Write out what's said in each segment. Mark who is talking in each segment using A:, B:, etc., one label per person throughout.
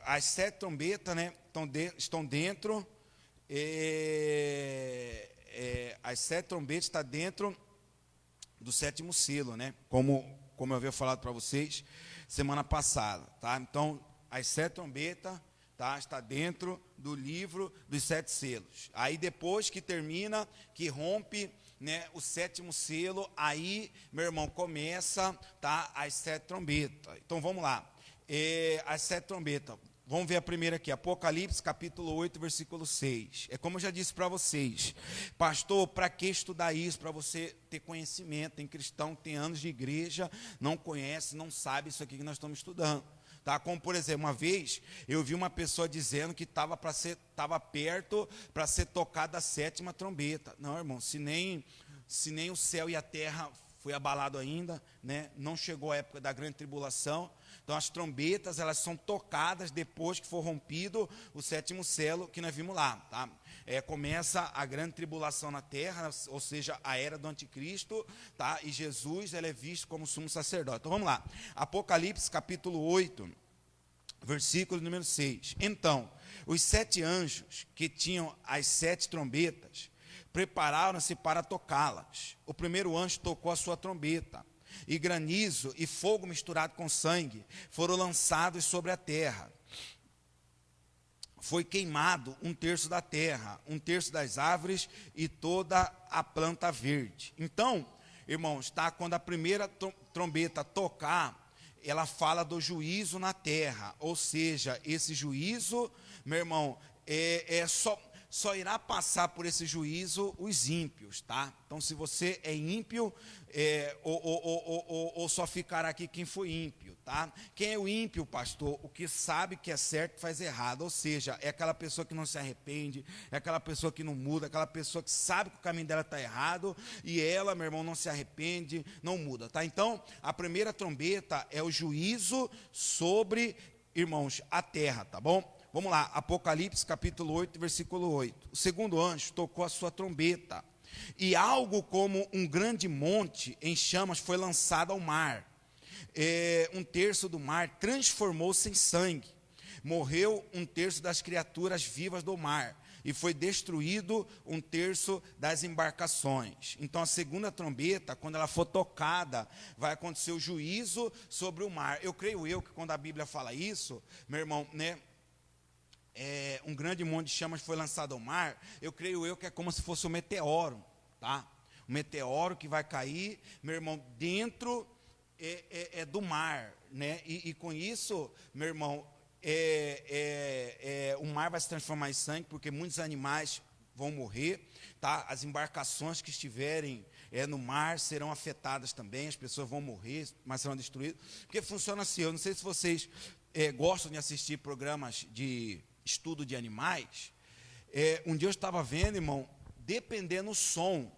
A: as 7 trombetas, né, estão dentro, as 7 trombetas estão dentro do 7º selo, né, como eu havia falado para vocês semana passada, tá? Então, as 7 trombetas, tá, está dentro do livro dos 7 selos. Aí depois que termina, que rompe, né, o 7º selo, aí, meu irmão, começa, tá, as 7 trombetas. Então vamos lá, as 7 trombetas. Vamos ver a primeira aqui, Apocalipse capítulo 8, versículo 6. É como eu já disse para vocês, pastor, para que estudar isso? Para você ter conhecimento. Tem cristão que tem anos de igreja, não conhece, não sabe isso aqui que nós estamos estudando. Tá? Como, por exemplo, uma vez eu vi uma pessoa dizendo que estava perto para ser tocada a 7ª trombeta. Não, irmão, se nem o céu e a terra foi abalado ainda, né? Não chegou a época da grande tribulação. Então as trombetas, elas são tocadas depois que for rompido o 7º selo que nós vimos lá, tá? Começa a grande tribulação na terra, ou seja, a era do anticristo, tá? E Jesus, ele é visto como sumo sacerdote. Então vamos lá, Apocalipse capítulo 8, versículo número 6. Então, os 7 anjos que tinham as 7 trombetas, prepararam-se para tocá-las. O primeiro anjo tocou a sua trombeta, e granizo e fogo misturado com sangue foram lançados sobre a terra. Foi queimado 1/3 da terra, 1/3 das árvores e toda a planta verde. Então, irmãos, tá, quando a primeira trombeta tocar, ela fala do juízo na terra. Ou seja, esse juízo, meu irmão, só irá passar por esse juízo os ímpios, tá? Então, se você é ímpio, ou só ficará aqui quem foi ímpio, tá? Quem é o ímpio, pastor? O que sabe que é certo e faz errado. Ou seja, é aquela pessoa que não se arrepende, é aquela pessoa que não muda, aquela pessoa que sabe que o caminho dela está errado, e ela, meu irmão, não se arrepende, não muda, tá? Então, a primeira trombeta é o juízo sobre, irmãos, a terra, tá bom? Vamos lá, Apocalipse capítulo 8, versículo 8. O segundo anjo tocou a sua trombeta, e algo como um grande monte em chamas foi lançado ao mar. 1/3 do mar transformou-se em sangue. Morreu 1/3 das criaturas vivas do mar, e foi destruído 1/3 das embarcações. Então a segunda trombeta, quando ela for tocada, vai acontecer o juízo sobre o mar. Eu creio que quando a Bíblia fala isso, meu irmão, né? Um grande monte de chamas foi lançado ao mar. Eu creio que é como se fosse um meteoro, tá? Um meteoro que vai cair, meu irmão, dentro do mar, né? E com isso, meu irmão, o mar vai se transformar em sangue, porque muitos animais vão morrer, tá? As embarcações que estiverem no mar serão afetadas também, as pessoas vão morrer, mas serão destruídas. Porque funciona assim, eu não sei se vocês gostam de assistir programas de estudo de animais. Um dia eu estava vendo, irmão, dependendo do som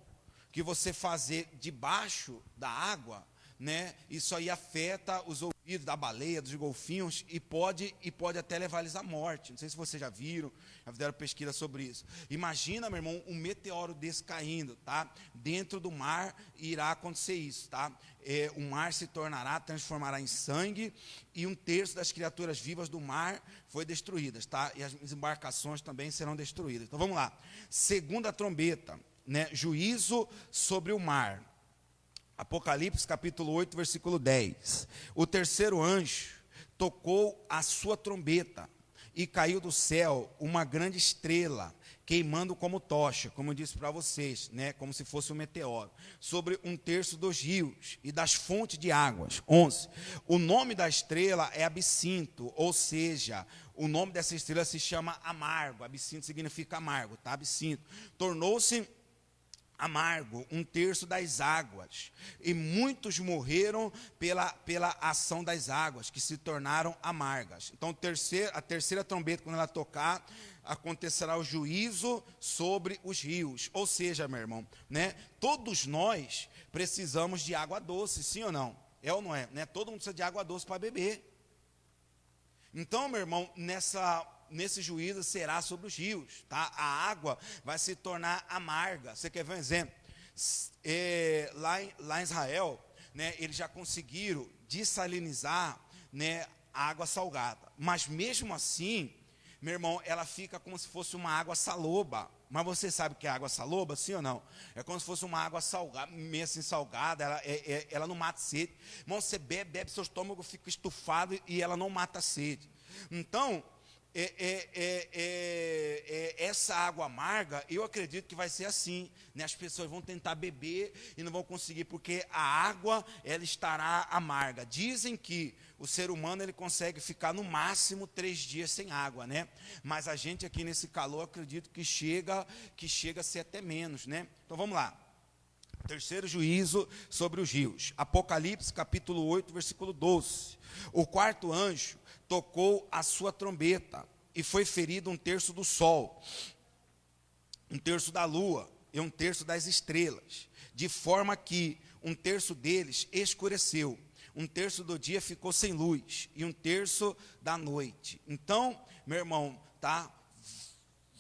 A: que você fazer debaixo da água, né, isso aí afeta os ouvidos da baleia, dos golfinhos, e pode até levar eles à morte. Não sei se vocês já viram, já fizeram pesquisa sobre isso. Imagina, meu irmão, um meteoro desse caindo, tá? Dentro do mar irá acontecer isso, tá? O mar se transformará em sangue, e 1/3 das criaturas vivas do mar foi destruídas, tá? E as embarcações também serão destruídas. Então vamos lá. Segunda trombeta, né? Juízo sobre o mar. Apocalipse capítulo 8, versículo 10. O terceiro anjo tocou a sua trombeta, e caiu do céu uma grande estrela, queimando como tocha, como eu disse para vocês, né, como se fosse um meteoro, sobre 1/3 dos rios e das fontes de águas. 11. O nome da estrela é Absinto, ou seja, o nome dessa estrela se chama amargo. Absinto significa amargo, tá? Absinto. Tornou-se amargo 1/3 das águas, e muitos morreram pela ação das águas, que se tornaram amargas. Então a terceira trombeta, quando ela tocar, acontecerá o juízo sobre os rios. Ou seja, meu irmão, né, todos nós precisamos de água doce, sim ou não? É ou não é? Né? Todo mundo precisa de água doce para beber. Então, meu irmão, nesse juízo será sobre os rios, tá? A água vai se tornar amarga. Você quer ver um exemplo? Lá em Israel, né, eles já conseguiram dessalinizar, né, água salgada. Mas mesmo assim, meu irmão, ela fica como se fosse uma água saloba. Mas você sabe o que é água saloba, sim ou não? É como se fosse uma água salgada, meio assim salgada, ela não mata sede. Irmão, você bebe, seu estômago fica estufado e ela não mata a sede. Então, essa água amarga, eu acredito que vai ser assim, né? As pessoas vão tentar beber e não vão conseguir, porque a água, ela estará amarga. Dizem que o ser humano, ele consegue ficar no máximo 3 dias sem água, né? Mas a gente aqui nesse calor, acredito que chega a ser até menos, né? Então vamos lá. Terceiro juízo sobre os rios. Apocalipse capítulo 8, versículo 12. O quarto anjo tocou a sua trombeta, e foi ferido 1/3 do sol, 1/3 da lua, e 1/3 das estrelas, de forma que 1/3 deles escureceu, 1/3 do dia ficou sem luz, e 1/3 da noite. Então, meu irmão, tá?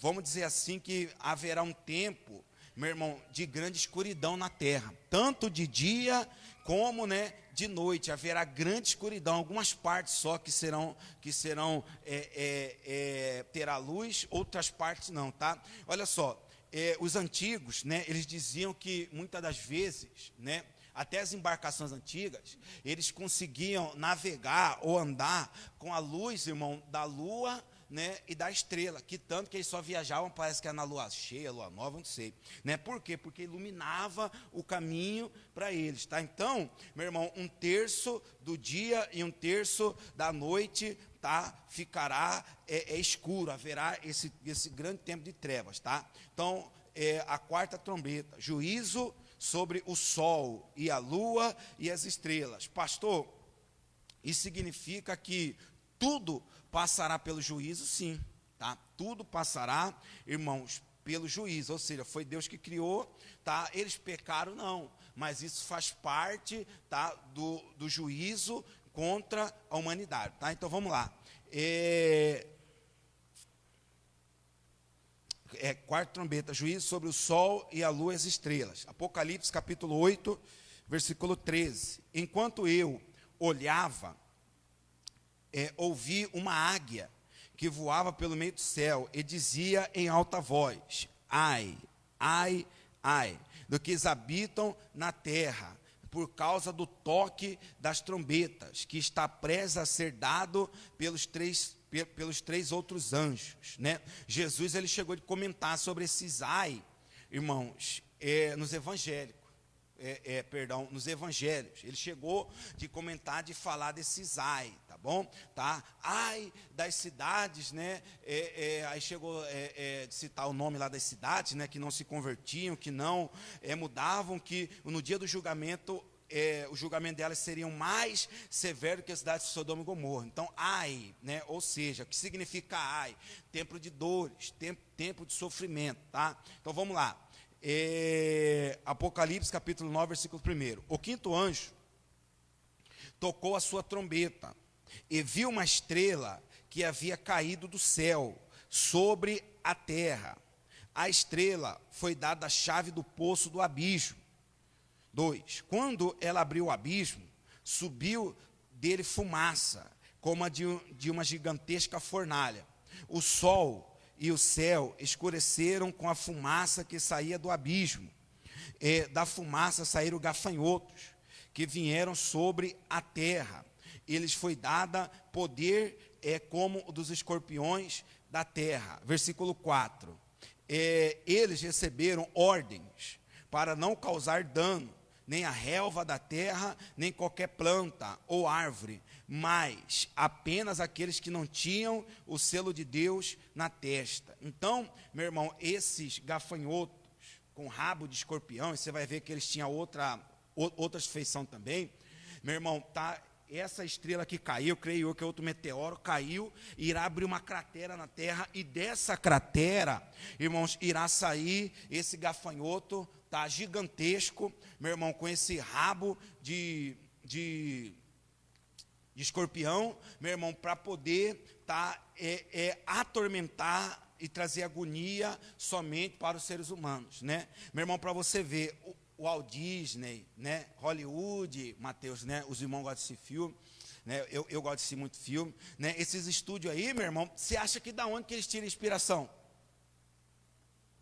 A: Vamos dizer assim que haverá um tempo, meu irmão, de grande escuridão na terra, tanto de dia como, né, de noite. Haverá grande escuridão, algumas partes só que terá luz, outras partes não, tá? Olha só, os antigos, né, eles diziam que muitas das vezes, né, até as embarcações antigas, eles conseguiam navegar ou andar com a luz, irmão, da lua, né, e da estrela, que tanto que eles só viajavam, parece que era na lua cheia, lua nova, não sei, né? Por quê? Porque iluminava o caminho para eles, tá? Então, meu irmão, 1/3 do dia e 1/3 da noite, tá? Ficará escuro, haverá esse grande tempo de trevas, tá? Então, a quarta trombeta, juízo sobre o sol e a lua e as estrelas. Pastor, isso significa que tudo passará pelo juízo, sim, tá? Tudo passará, irmãos, pelo juízo, ou seja, foi Deus que criou, tá? Eles pecaram, não, mas isso faz parte, tá, do juízo contra a humanidade, tá? Então vamos lá. Quarta trombeta, juízo sobre o sol e a lua e as estrelas. Apocalipse capítulo 8, versículo 13. Enquanto eu olhava, ouvi uma águia que voava pelo meio do céu e dizia em alta voz: ai, ai, ai, do que habitam na terra, por causa do toque das trombetas, que está prestes a ser dado pelos três outros anjos, né? Jesus, ele chegou a comentar sobre esses ai, irmãos, nos evangélicos. Nos evangelhos, ele chegou de comentar, de falar desses ai, tá bom? Tá? Ai das cidades, né? Aí chegou de citar o nome lá das cidades, né? Que não se convertiam, que não mudavam, que no dia do julgamento, o julgamento delas seriam mais severo que as cidades de Sodoma e Gomorra. Então, ai, né? Ou seja, o que significa ai? Tempo de dores, tempo de sofrimento, tá? Então, vamos lá. Apocalipse capítulo 9, versículo 1. O quinto anjo tocou a sua trombeta e viu uma estrela que havia caído do céu sobre a terra. A estrela foi dada a chave do poço do abismo. 2. Quando ela abriu o abismo, subiu dele fumaça, como a de uma gigantesca fornalha. O sol e o céu escureceram com a fumaça que saía do abismo. Da fumaça saíram gafanhotos, que vieram sobre a terra. Eles foi dada poder como o dos escorpiões da terra. Versículo 4. Eles receberam ordens para não causar dano, nem a relva da terra, nem qualquer planta ou árvore, mas apenas aqueles que não tinham o selo de Deus na testa. Então, meu irmão, esses gafanhotos com rabo de escorpião, e você vai ver que eles tinham outra feição também, meu irmão, tá? Essa estrela que caiu, creio eu que é outro meteoro, caiu, irá abrir uma cratera na terra, e dessa cratera, irmãos, irá sair esse gafanhoto, tá, gigantesco, meu irmão, com esse rabo de escorpião, meu irmão, para poder atormentar e trazer agonia somente para os seres humanos, né? Meu irmão, para você ver, o Walt Disney, né, Hollywood, Mateus, né, os irmãos gostam desse filme, né? Eu gosto de assistir muito filme, né? Esses estúdios aí, meu irmão, você acha que da onde que eles tiram inspiração?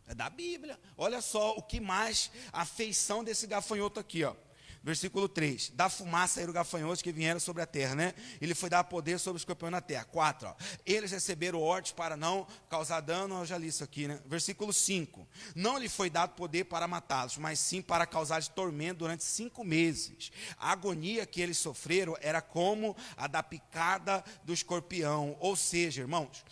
A: É da Bíblia. Olha só o que mais, a feição desse gafanhoto aqui, ó. Versículo 3, da fumaça saíram gafanhotos que vieram sobre a terra, né? Ele foi dar poder sobre os escorpiões na terra. 4, ó, eles receberam ordens para não causar dano, eu já li isso aqui, né? Versículo 5, não lhe foi dado poder para matá-los, mas sim para causar tormento durante 5 meses. A agonia que eles sofreram era como a da picada do escorpião. Ou seja, irmãos,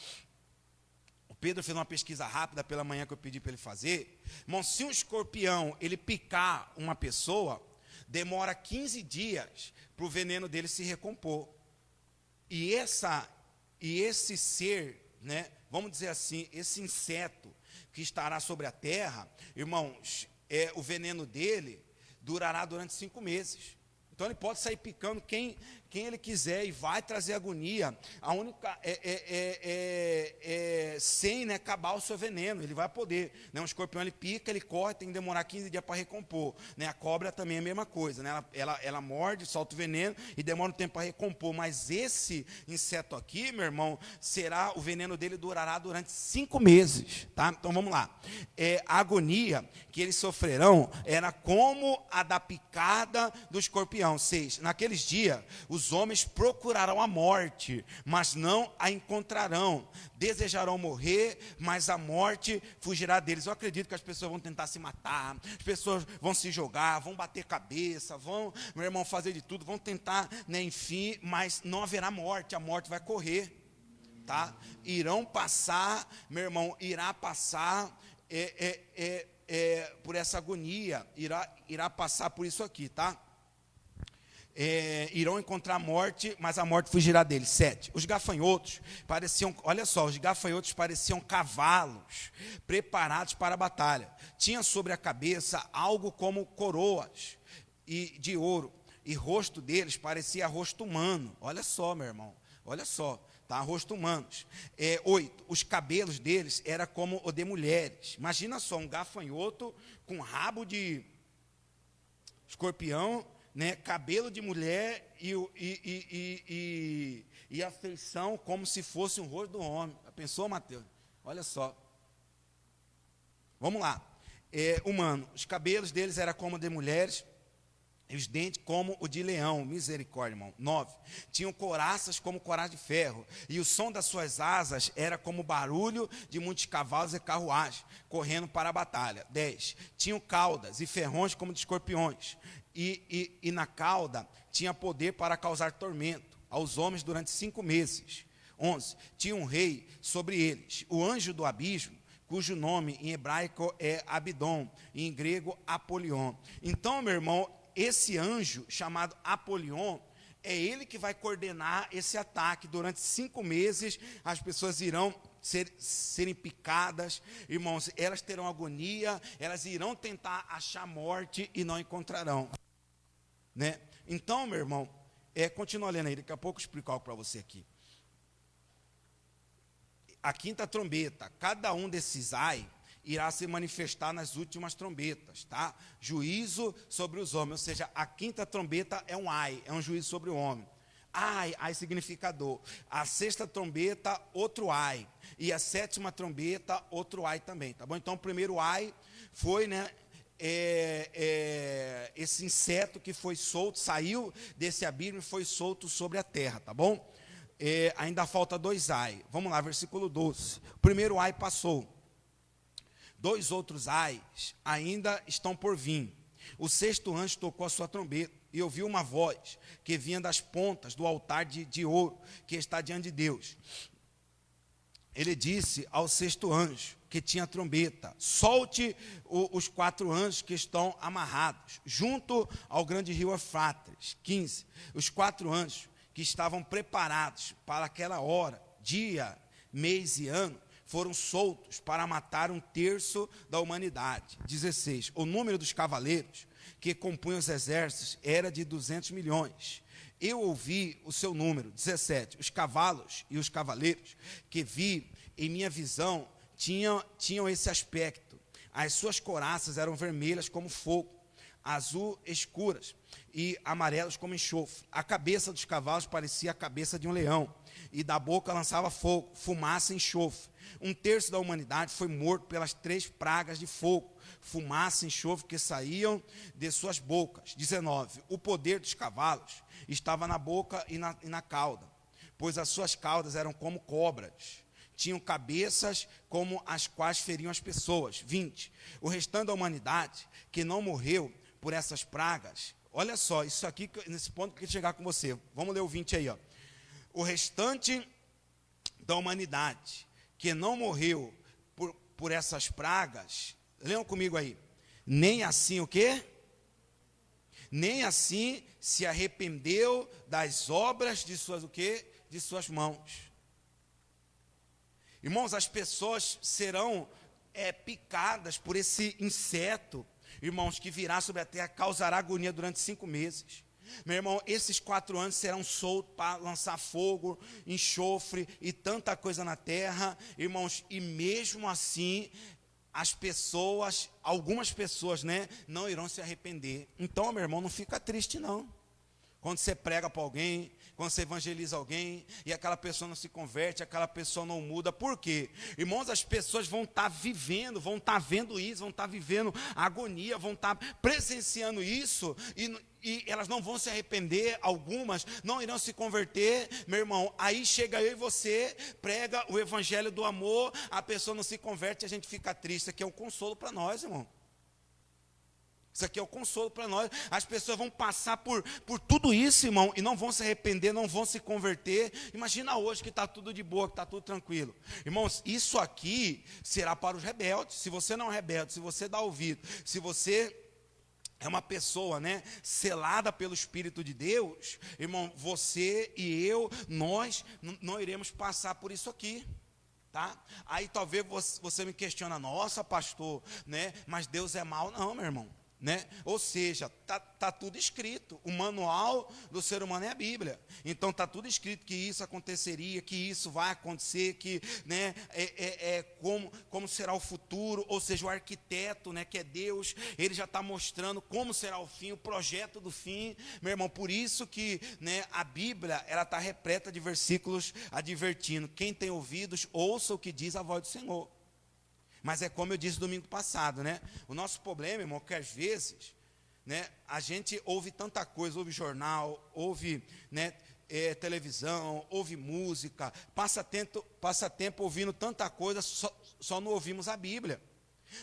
A: o Pedro fez uma pesquisa rápida pela manhã que eu pedi para ele fazer. Irmão, se um escorpião, ele picar uma pessoa, demora 15 dias para o veneno dele se recompor. E esse ser, né, vamos dizer assim, esse inseto que estará sobre a terra, irmãos, o veneno dele durará durante 5 meses. Então ele pode sair picando quem ele quiser e vai trazer agonia. A única sem, né, acabar o seu veneno, ele vai poder, né? Um escorpião ele pica, ele corre, tem que demorar 15 dias para recompor, né? A cobra também é a mesma coisa, né? Ela morde, solta o veneno e demora um tempo para recompor. Mas esse inseto aqui, meu irmão, o veneno dele durará durante 5 meses, tá? Então vamos lá. A agonia que eles sofrerão era como a da picada do escorpião. 6, naqueles dias os homens procurarão a morte, mas não a encontrarão. Desejarão morrer, mas a morte fugirá deles. Eu acredito que as pessoas vão tentar se matar, as pessoas vão se jogar, vão bater cabeça, vão, meu irmão, fazer de tudo, vão tentar, né, enfim, mas não haverá morte, a morte vai correr, tá? Irão passar, meu irmão, irá passar por essa agonia, irá passar por isso aqui, tá? Irão encontrar morte, mas a morte fugirá deles. 7, os gafanhotos pareciam, olha só, os gafanhotos pareciam cavalos preparados para a batalha. Tinha sobre a cabeça algo como coroas de ouro, e rosto deles parecia rosto humano. Olha só, meu irmão, olha só, tá? Rosto humanos. 8, os cabelos deles era como o de mulheres. Imagina só, um gafanhoto com rabo de escorpião, né, cabelo de mulher e a feição como se fosse um rosto do homem. Pensou, Mateus? Olha só. Vamos lá. Humano. Os cabelos deles eram como de mulheres, e os dentes como o de leão. Misericórdia, irmão. 9. Tinham couraças como coraça de ferro, e o som das suas asas era como o barulho de muitos cavalos e carruagens correndo para a batalha. 10. Tinham caudas e ferrões como de escorpiões. E na cauda tinha poder para causar tormento aos homens durante 5 meses. 11. Tinha um rei sobre eles, o anjo do abismo, cujo nome em hebraico é Abidom, e em grego Apolion. Então, meu irmão, esse anjo chamado Apolion, é ele que vai coordenar esse ataque. Durante 5 meses, as pessoas irão serem picadas, irmãos, elas terão agonia, elas irão tentar achar morte e não encontrarão, né? Então, meu irmão, continua lendo aí, daqui a pouco eu explico algo para você aqui. A 5ª trombeta, cada um desses ai irá se manifestar nas últimas trombetas, tá? Juízo sobre os homens, ou seja, a 5ª trombeta é um ai, é um juízo sobre o homem. Ai significa dor. A 6ª trombeta, outro ai. E a 7ª trombeta, outro ai também, tá bom? Então, o primeiro ai foi, né, esse inseto que foi solto, saiu desse abismo e foi solto sobre a terra, tá bom? Ainda falta 2 ai. Vamos lá, versículo 12. O primeiro ai passou. 2 outros ais ainda estão por vir. O 6º anjo tocou a sua trombeta, e ouviu uma voz que vinha das pontas do altar de ouro que está diante de Deus. Ele disse ao 6º anjo que tinha a trombeta: solte os 4 anjos que estão amarrados junto ao grande rio Eufrates. 15. Os 4 anjos que estavam preparados para aquela hora, dia, mês e ano, foram soltos para matar 1/3 da humanidade. 16. O número dos cavaleiros que compunham os exércitos era de 200 milhões. Eu ouvi o seu número. 17. Os cavalos e os cavaleiros que vi em minha visão tinham esse aspecto. As suas couraças eram vermelhas como fogo, azul escuras, e amarelos como enxofre. A cabeça dos cavalos parecia a cabeça de um leão, e da boca lançava fogo, fumaça e enxofre. 1/3 da humanidade foi morto pelas 3 pragas de fogo, fumaça e enxofre que saíam de suas bocas. 19. O poder dos cavalos estava na boca e na cauda, pois as suas caudas eram como cobras. Tinham cabeças como as quais feriam as pessoas. 20. O restante da humanidade que não morreu por essas pragas. Olha só, isso aqui, nesse ponto que eu queria chegar com você. Vamos ler o 20 aí, ó. O restante da humanidade que não morreu por essas pragas, leiam comigo aí. Nem assim o quê? Nem assim se arrependeu das obras de suas o quê? De suas mãos. Irmãos, as pessoas serão picadas por esse inseto, irmãos, que virá sobre a terra, causará agonia durante 5 meses. Meu irmão, esses 4 anos serão soltos para lançar fogo, enxofre e tanta coisa na terra, irmãos, e mesmo assim, as pessoas, algumas pessoas, né, não irão se arrepender. Então, meu irmão, não fica triste não. Quando você prega para alguém, quando você evangeliza alguém, e aquela pessoa não se converte, aquela pessoa não muda. Por quê? Irmãos, as pessoas vão estar vivendo, vão estar vendo isso, vão estar vivendo a agonia, vão estar presenciando isso, e elas não vão se arrepender, algumas não irão se converter, meu irmão. Aí chega eu e você, prega o evangelho do amor, a pessoa não se converte, a gente fica triste. Isso aqui é um consolo para nós, irmão. Isso aqui é o consolo para nós. As pessoas vão passar por tudo isso, irmão, e não vão se arrepender, não vão se converter. Imagina hoje que está tudo de boa, que está tudo tranquilo. Irmãos, isso aqui será para os rebeldes. Se você não é rebelde, se você dá ouvido, se você é uma pessoa, né, selada pelo Espírito de Deus, irmão, você e eu, nós não iremos passar por isso aqui. Tá? Aí talvez você me questiona, nossa pastor, né, mas Deus é mau. Não, meu irmão. Né? Ou seja, tá tudo escrito. O manual do ser humano é a Bíblia. Então está tudo escrito que isso aconteceria, que isso vai acontecer, que, né, como será o futuro. Ou seja, o arquiteto, né, que é Deus, ele já está mostrando como será o fim, o projeto do fim, meu irmão. Por isso que, né, a Bíblia ela está repleta de versículos advertindo: quem tem ouvidos, ouça o que diz a voz do Senhor. Mas é como eu disse domingo passado, né? O nosso problema, irmão, é que às vezes, né, a gente ouve tanta coisa, ouve jornal, ouve, né, televisão, ouve música, passa tempo ouvindo tanta coisa, só não ouvimos a Bíblia.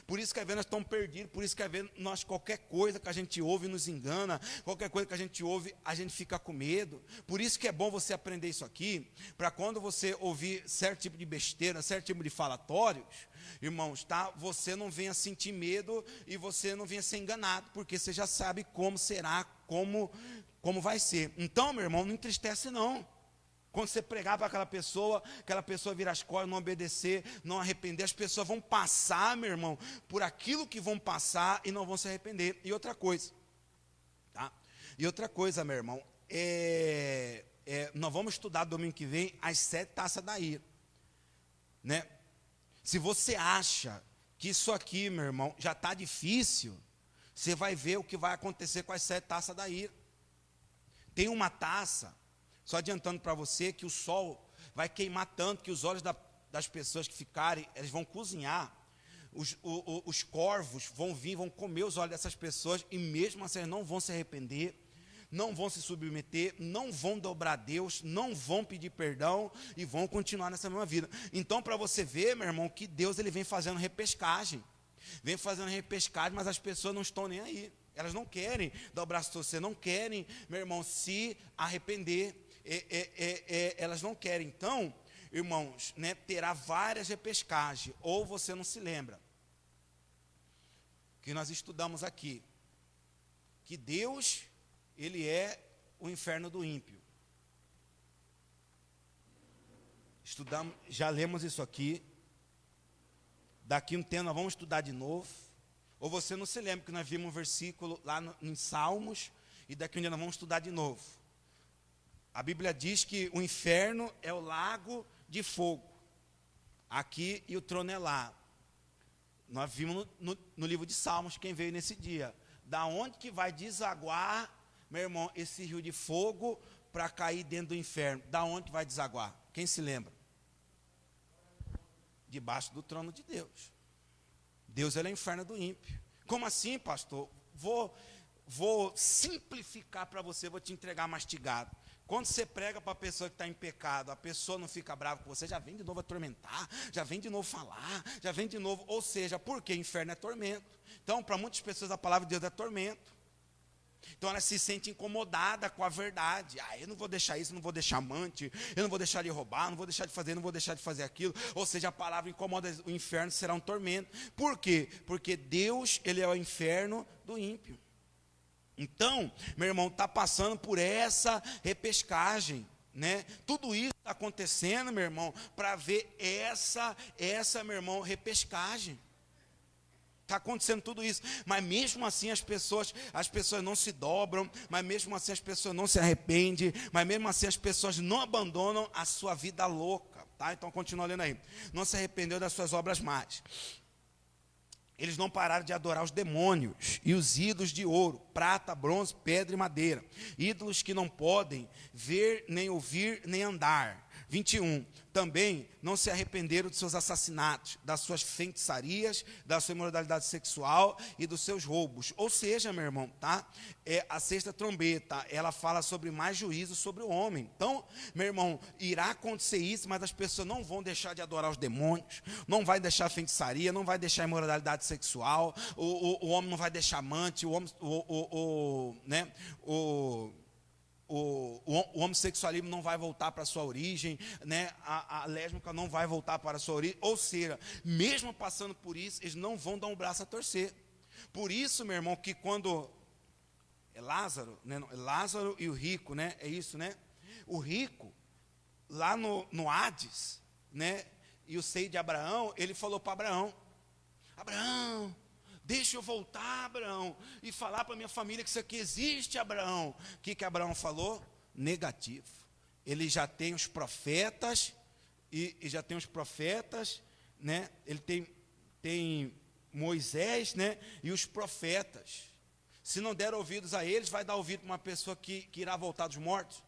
A: Por isso que às vezes nós estamos perdidos, por isso que às vezes qualquer coisa que a gente ouve nos engana, qualquer coisa que a gente ouve, a gente fica com medo. Por isso que é bom você aprender isso aqui, para quando você ouvir certo tipo de besteira, certo tipo de falatórios, irmãos, tá? Você não venha sentir medo e você não venha ser enganado, porque você já sabe como será, como vai ser. Então, meu irmão, não entristece não. Quando você pregar para aquela pessoa virar as costas, não obedecer, não arrepender, as pessoas vão passar, meu irmão, por aquilo que vão passar e não vão se arrepender. E outra coisa, tá? E outra coisa, meu irmão, nós vamos estudar domingo que vem as 7 taças da ira, né? Se você acha que isso aqui, meu irmão, já está difícil, você vai ver o que vai acontecer com as 7 taças da ira. Tem uma taça, só adiantando para você, que o sol vai queimar tanto que os olhos das pessoas que ficarem, eles vão cozinhar. Os corvos vão vir, vão comer os olhos dessas pessoas, e mesmo assim não vão se arrepender, não vão se submeter, não vão dobrar a Deus, não vão pedir perdão e vão continuar nessa mesma vida. Então, para você ver, meu irmão, que Deus ele vem fazendo repescagem. Vem fazendo repescagem, mas as pessoas não estão nem aí. Elas não querem dar o braço a torcer, não querem, meu irmão, se arrepender. Elas não querem. Então, irmãos, né, terá várias repescagens. Ou você não se lembra que nós estudamos aqui que Deus, ele é o inferno do ímpio. Estudamos, já lemos isso aqui. Daqui um tempo nós vamos estudar de novo. Ou você não se lembra que nós vimos um versículo lá em Salmos, e daqui um dia nós vamos estudar de novo. A Bíblia diz que o inferno é o lago de fogo. Aqui e o trono é lá. Nós vimos no livro de Salmos, quem veio nesse dia. Da onde que vai desaguar, meu irmão, esse rio de fogo para cair dentro do inferno, da onde vai desaguar? Quem se lembra? Debaixo do trono de Deus. Deus, ele é o inferno do ímpio. Como assim, pastor? Vou simplificar para você, vou te entregar mastigado. Quando você prega para a pessoa que está em pecado, a pessoa não fica brava com você, já vem de novo atormentar, já vem de novo falar, já vem de novo, ou seja, porque inferno é tormento. Então, para muitas pessoas a palavra de Deus é tormento. Então ela se sente incomodada com a verdade. Eu não vou deixar isso, não vou deixar amante, eu não vou deixar de roubar, não vou deixar de fazer, não vou deixar de fazer aquilo. Ou seja, a palavra incomoda, o inferno será um tormento. Por quê? Porque Deus, ele é o inferno do ímpio. Então, meu irmão, está passando por essa repescagem, né? Tudo isso está acontecendo, meu irmão, para ver essa, meu irmão, repescagem. Está acontecendo tudo isso, mas mesmo assim as pessoas não se dobram, mas mesmo assim as pessoas não se arrependem, mas mesmo assim as pessoas não abandonam a sua vida louca, tá? Então continua lendo aí. Não se arrependeu das suas obras más. Eles não pararam de adorar os demônios e os ídolos de ouro, prata, bronze, pedra e madeira. Ídolos que não podem ver, nem ouvir, nem andar. 21. Também não se arrependeram dos seus assassinatos, das suas feitiçarias, da sua imoralidade sexual e dos seus roubos. Ou seja, meu irmão, tá? A sexta trombeta, ela fala sobre mais juízo sobre o homem. Então, meu irmão, irá acontecer isso, mas as pessoas não vão deixar de adorar os demônios, não vai deixar a feitiçaria, não vai deixar a imoralidade sexual, o homem não vai deixar amante, o homossexualismo não vai voltar para a sua origem, né? A lésbica não vai voltar para a sua origem, ou seja, mesmo passando por isso, eles não vão dar um braço a torcer. Por isso, meu irmão, que quando é Lázaro, né? Lázaro e o rico, né? É isso, né? O rico, lá no Hades, né? E o seio de Abraão, ele falou para Abraão, deixa eu voltar, Abraão, e falar para minha família que isso aqui existe, Abraão. O que Abraão falou? Negativo. Ele já tem os profetas, e já tem os profetas, né? Ele tem Moisés, né? E os profetas. Se não der ouvidos a eles, vai dar ouvido para uma pessoa que irá voltar dos mortos.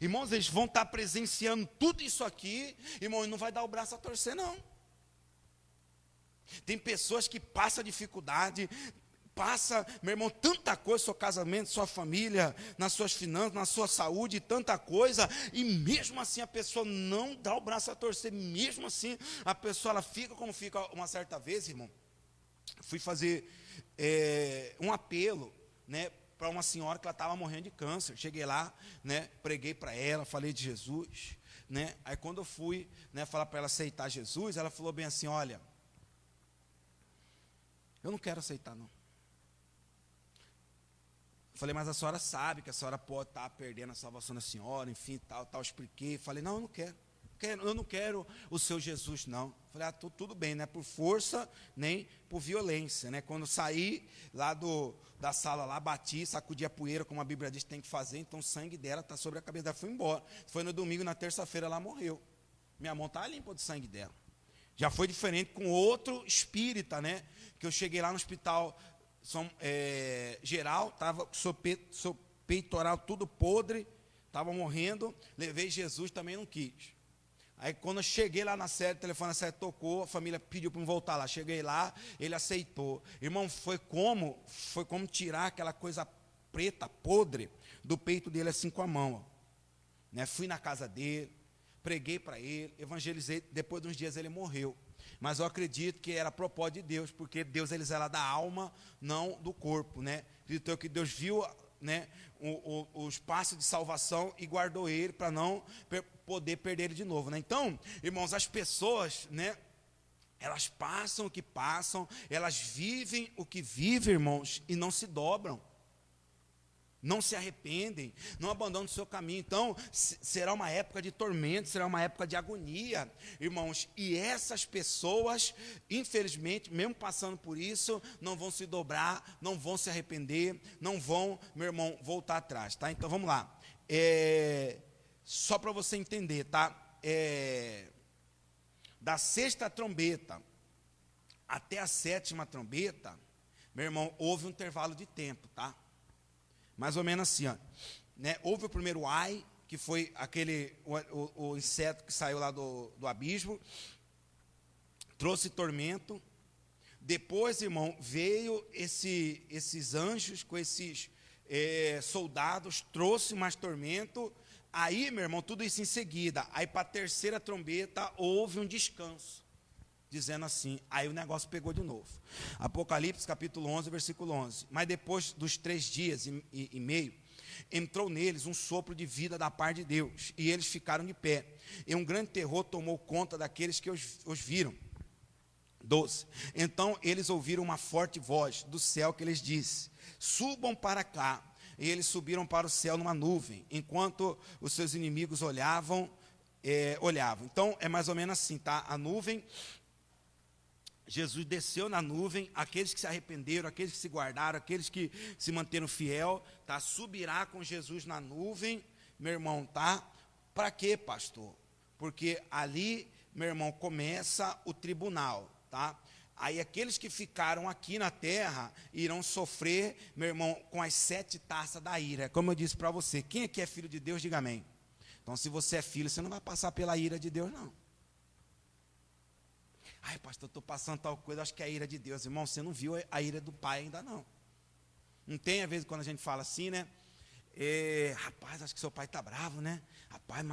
A: Irmãos, eles vão estar presenciando tudo isso aqui, irmão, e não vai dar o braço a torcer, não. Tem pessoas que passam dificuldade, passa, meu irmão, tanta coisa, seu casamento, sua família, nas suas finanças, na sua saúde, tanta coisa, e mesmo assim a pessoa não dá o braço a torcer, mesmo assim a pessoa, ela fica como fica. Uma certa vez, irmão, fui fazer um apelo, né, para uma senhora que ela estava morrendo de câncer. Cheguei lá, né, preguei para ela, falei de Jesus, né, aí quando eu fui, né, falar para ela aceitar Jesus, ela falou bem assim: olha, eu não quero aceitar, não. Eu falei, mas a senhora sabe que a senhora pode estar perdendo a salvação da senhora, enfim, tal, expliquei. Falei, não, eu não quero. Eu não quero o seu Jesus, não. Falei, tudo bem, não é por força, nem por violência, né? Quando saí lá da sala, lá, bati, sacudi a poeira, como a Bíblia diz que tem que fazer, então o sangue dela está sobre a cabeça dela, fui embora. Foi no domingo, na terça-feira ela morreu. Minha mão está limpa do sangue dela. Já foi diferente com outro espírita, né? Que eu cheguei lá no hospital geral, estava com seu peitoral tudo podre, estava morrendo, levei Jesus, também não quis. Aí quando eu cheguei lá na sede, o telefone da sede tocou, a família pediu para eu voltar lá. Cheguei lá, ele aceitou. Irmão, foi como tirar aquela coisa preta, podre, do peito dele assim com a mão. Ó. Né? Fui na casa dele, preguei para ele, evangelizei, depois de uns dias ele morreu. Mas eu acredito que era propósito de Deus, porque Deus ele zela da alma, não do corpo, né? Acredito que Deus viu, né, o espaço de salvação e guardou ele para não poder perder ele de novo, né? Então, irmãos, as pessoas, né, elas passam o que passam, elas vivem o que vivem, irmãos, e não se dobram. Não se arrependem, não abandonam o seu caminho. Então, será uma época de tormento, será uma época de agonia, irmãos. E essas pessoas, infelizmente, mesmo passando por isso, não vão se dobrar, não vão se arrepender, não vão, meu irmão, voltar atrás, tá? Então, vamos lá. Só para você entender, tá? Da sexta trombeta até a sétima trombeta, meu irmão, houve um intervalo de tempo, tá? Mais ou menos assim, ó, né? Houve o primeiro ai, que foi o inseto que saiu lá do abismo, trouxe tormento. Depois, irmão, veio esses anjos com esses soldados, trouxe mais tormento. Aí, meu irmão, tudo isso em seguida. Aí, para a terceira trombeta, houve um descanso. Dizendo assim, aí o negócio pegou de novo. Apocalipse, capítulo 11, versículo 11. Mas depois dos 3 dias e meio, entrou neles um sopro de vida da parte de Deus. E eles ficaram de pé. E um grande terror tomou conta daqueles que os viram. 12. Então eles ouviram uma forte voz do céu que lhes disse: subam para cá. E eles subiram para o céu numa nuvem, enquanto os seus inimigos olhavam. Então é mais ou menos assim, tá? A nuvem, Jesus desceu na nuvem, aqueles que se arrependeram, aqueles que se guardaram, aqueles que se manteram fiel, tá? Subirá com Jesus na nuvem, meu irmão, tá? Para quê, pastor? Porque ali, meu irmão, começa o tribunal, tá? Aí aqueles que ficaram aqui na terra irão sofrer, meu irmão, com as 7 taças da ira. Como eu disse para você, quem aqui é filho de Deus, diga amém. Então, se você é filho, você não vai passar pela ira de Deus, não. Ai, pastor, eu estou passando tal coisa, acho que é a ira de Deus. Irmão, você não viu a ira do Pai ainda não. Não tem, às vezes, quando a gente fala assim, né? Rapaz, acho que seu pai está bravo, né? Rapaz,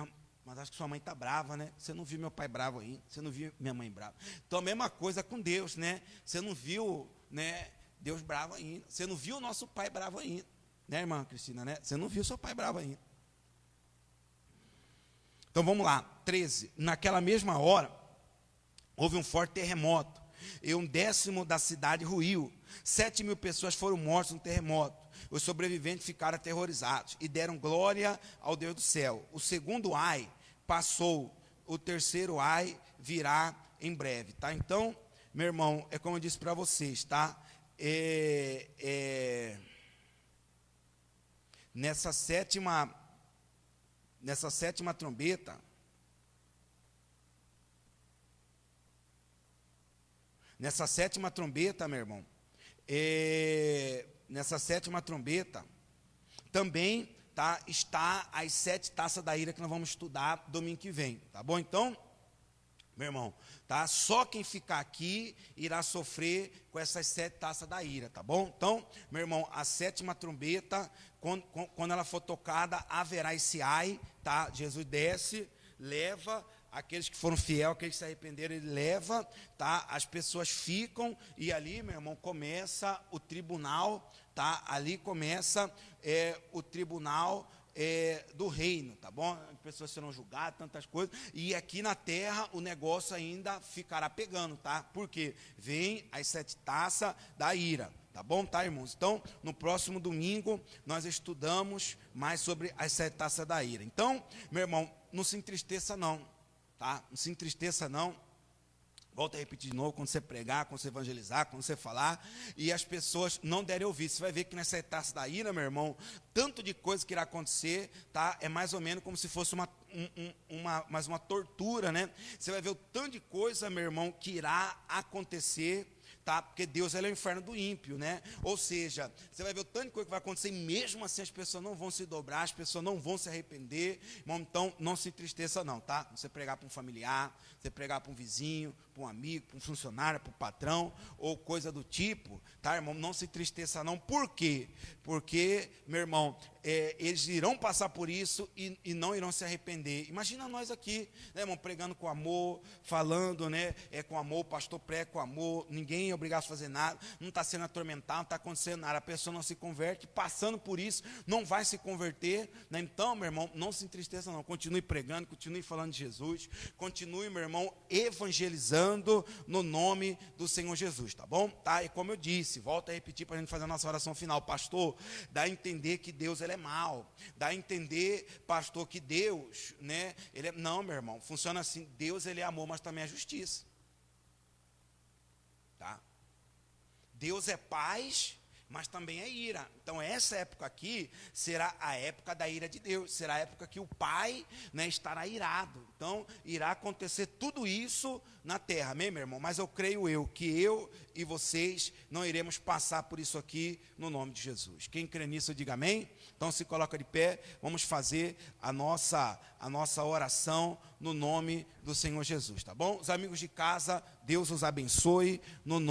A: mas acho que sua mãe está brava, né? Você não viu meu pai bravo ainda, você não viu minha mãe brava. Então, a mesma coisa com Deus, né? Você não viu, né, Deus bravo ainda. Você não viu o nosso pai bravo ainda. Né, irmã Cristina, né? Você não viu seu pai bravo ainda. Então, vamos lá. 13. Naquela mesma hora, houve um forte terremoto, e 1/10 da cidade ruiu. 7.000 pessoas foram mortas no terremoto. Os sobreviventes ficaram aterrorizados e deram glória ao Deus do céu. O segundo ai passou, o terceiro ai virá em breve, tá? Então, meu irmão, é como eu disse para vocês, tá? Nessa sétima trombeta, meu irmão, nessa sétima trombeta, também, tá, está as 7 taças da ira que nós vamos estudar domingo que vem, tá bom? Então, meu irmão, tá? Só quem ficar aqui irá sofrer com essas 7 taças da ira, tá bom? Então, meu irmão, a sétima trombeta, quando ela for tocada, haverá esse ai, tá? Jesus desce, leva aqueles que foram fiéis, aqueles que se arrependeram, ele leva, tá? As pessoas ficam, e ali, meu irmão, começa o tribunal, tá? Ali começa o tribunal do reino, tá bom? As pessoas serão julgadas, tantas coisas, e aqui na terra o negócio ainda ficará pegando, tá? Porque vem as 7 taças da ira. Tá bom, tá, irmãos? Então, no próximo domingo, nós estudamos mais sobre as 7 taças da ira. Então, meu irmão, não se entristeça não, tá? Não se entristeça não. Volto a repetir de novo, quando você pregar, quando você evangelizar, quando você falar, e as pessoas não derem ouvir. Você vai ver que nessa taça da ira, meu irmão, tanto de coisa que irá acontecer, tá? É mais ou menos como se fosse mais uma tortura, né? Você vai ver o tanto de coisa, meu irmão, que irá acontecer, tá? Porque Deus é o inferno do ímpio, né? Ou seja, você vai ver o tanto de coisa que vai acontecer, e mesmo assim as pessoas não vão se dobrar, as pessoas não vão se arrepender, irmão. Então não se entristeça não, tá? Você pregar para um familiar, você pregar para um vizinho, para um amigo, para um funcionário, para um patrão, ou coisa do tipo, tá, irmão? Não se entristeça não. Por quê? Porque, meu irmão, eles irão passar por isso e não irão se arrepender. Imagina nós aqui, né, irmão, pregando com amor, falando, né, com amor, o pastor prega com amor, ninguém é obrigado a fazer nada, não está sendo atormentado, não está acontecendo nada, a pessoa não se converte, passando por isso, não vai se converter, né? Então, meu irmão, não se entristeça não, continue pregando, continue falando de Jesus, continue, meu irmão, evangelizando no nome do Senhor Jesus, tá bom? Tá? E como eu disse, volto a repetir para a gente fazer a nossa oração final, pastor, dá a entender que Deus ele é mau, dá a entender, pastor, que Deus, né, não, meu irmão, funciona assim, Deus ele é amor, mas também é justiça, tá? Deus é paz, mas também é ira. Então, essa época aqui será a época da ira de Deus, será a época que o Pai, né, estará irado. Então, irá acontecer tudo isso na terra, amém, meu irmão? Mas eu creio que eu e vocês não iremos passar por isso aqui no nome de Jesus. Quem crê nisso, diga amém. Então, se coloca de pé, vamos fazer a nossa oração no nome do Senhor Jesus, tá bom? Os amigos de casa, Deus os abençoe no nome